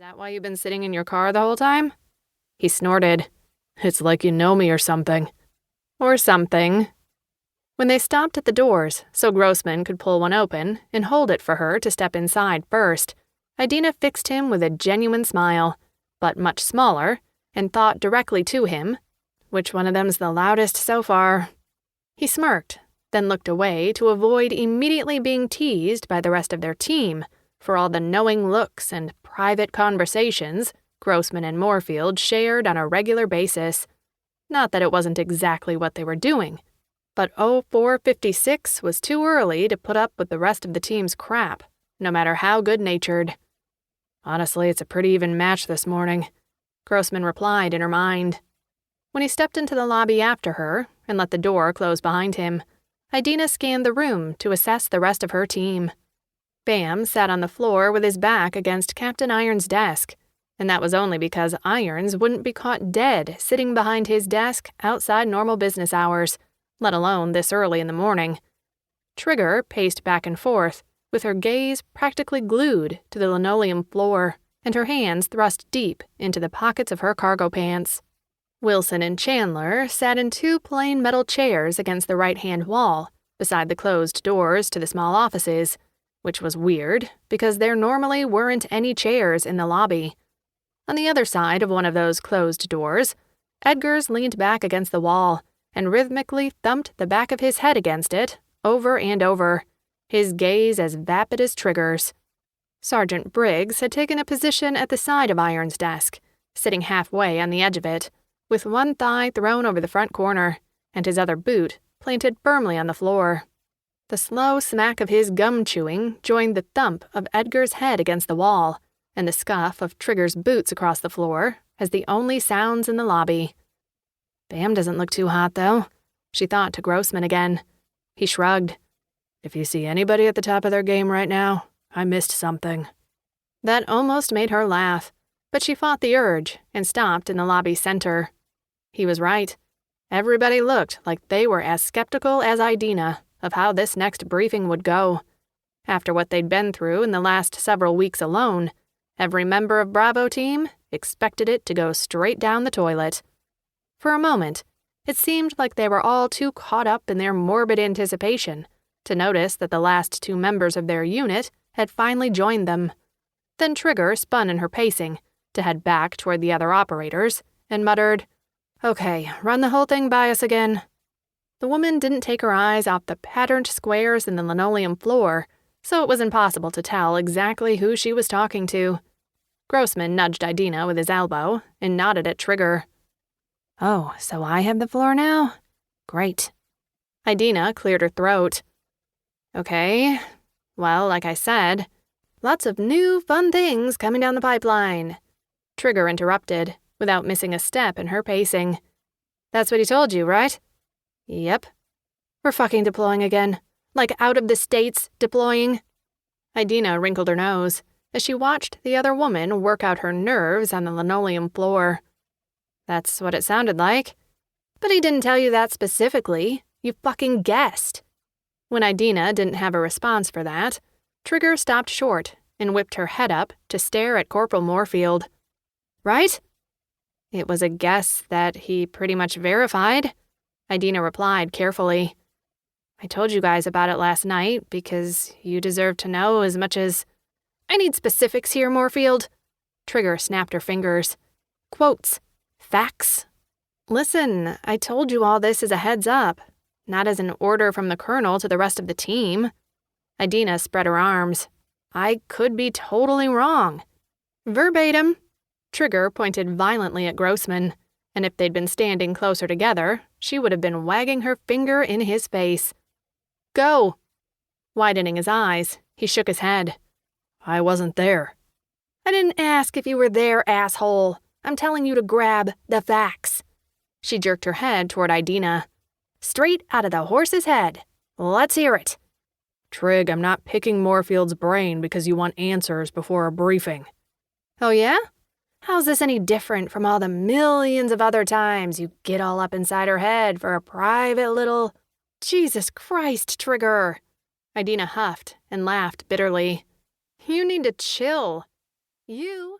that why you've been sitting in your car the whole time? He snorted. It's like you know me or something. Or something. When they stopped at the doors, so Grossman could pull one open and hold it for her to step inside first, Idina fixed him with a genuine smile, but much smaller, and thought directly to him, which one of them's the loudest so far? He smirked, then looked away to avoid immediately being teased by the rest of their team for all the knowing looks and private conversations Grossman and Moorfield shared on a regular basis. Not that it wasn't exactly what they were doing, but 0456 was too early to put up with the rest of the team's crap, no matter how good-natured. Honestly, it's a pretty even match this morning, Grossman replied in her mind. When he stepped into the lobby after her and let the door close behind him, Idina scanned the room to assess the rest of her team. Bam sat on the floor with his back against Captain Iron's desk, and that was only because Irons wouldn't be caught dead sitting behind his desk outside normal business hours, let alone this early in the morning. Trigger paced back and forth, with her gaze practically glued to the linoleum floor and her hands thrust deep into the pockets of her cargo pants. Wilson and Chandler sat in two plain metal chairs against the right-hand wall, beside the closed doors to the small offices, which was weird because there normally weren't any chairs in the lobby. On the other side of one of those closed doors, Edgar's leaned back against the wall and rhythmically thumped the back of his head against it, over and over, his gaze as vapid as Trigger's. Sergeant Briggs had taken a position at the side of Iron's desk, sitting halfway on the edge of it, with one thigh thrown over the front corner, and his other boot planted firmly on the floor. The slow smack of his gum chewing joined the thump of Edgar's head against the wall, and the scuff of Trigger's boots across the floor as the only sounds in the lobby. Bam doesn't look too hot, though, she thought to Grossman again. He shrugged. If you see anybody at the top of their game right now, I missed something. That almost made her laugh, but she fought the urge and stopped in the lobby center. He was right. Everybody looked like they were as skeptical as Idina of how this next briefing would go. After what they'd been through in the last several weeks alone, every member of Bravo team expected it to go straight down the toilet. For a moment, it seemed like they were all too caught up in their morbid anticipation to notice that the last two members of their unit had finally joined them. Then Trigger spun in her pacing to head back toward the other operators and muttered, "Okay, run the whole thing by us again." The woman didn't take her eyes off the patterned squares in the linoleum floor, so it was impossible to tell exactly who she was talking to. Grossman nudged Idina with his elbow and nodded at Trigger. "Oh, so I have the floor now? Great." Idina cleared her throat. "Okay, well, like I said, lots of new fun things coming down the pipeline," Trigger interrupted, without missing a step in her pacing. "That's what he told you, right?" "Yep." "We're fucking deploying again. Like out of the States deploying." Idina wrinkled her nose as she watched the other woman work out her nerves on the linoleum floor. "That's what it sounded like. But he didn't tell you that specifically. You fucking guessed." When Idina didn't have a response for that, Trigger stopped short and whipped her head up to stare at Corporal Moorfield. "Right?" "It was a guess that he pretty much verified," Idina replied carefully. "I told you guys about it last night because you deserve to know as much as—" "I need specifics here, Moorfield." Trigger snapped her fingers. "Quotes. Facts. Listen, I told you all this as a heads up, not as an order from the colonel to the rest of the team." Idina spread her arms. "I could be totally wrong." "Verbatim." Trigger pointed violently at Grossman, and if they'd been standing closer together, she would have been wagging her finger in his face. "Go." Widening his eyes, he shook his head. "I wasn't there." "I didn't ask if you were there, asshole. I'm telling you to grab the facts." She jerked her head toward Idina. "Straight out of the horse's head. Let's hear it." "Trig, I'm not picking Moorfield's brain because you want answers before a briefing." "Oh yeah? How's this any different from all the millions of other times you get all up inside her head for a private little—" "Jesus Christ, Trigger." Idina huffed and laughed bitterly. "You need to chill. You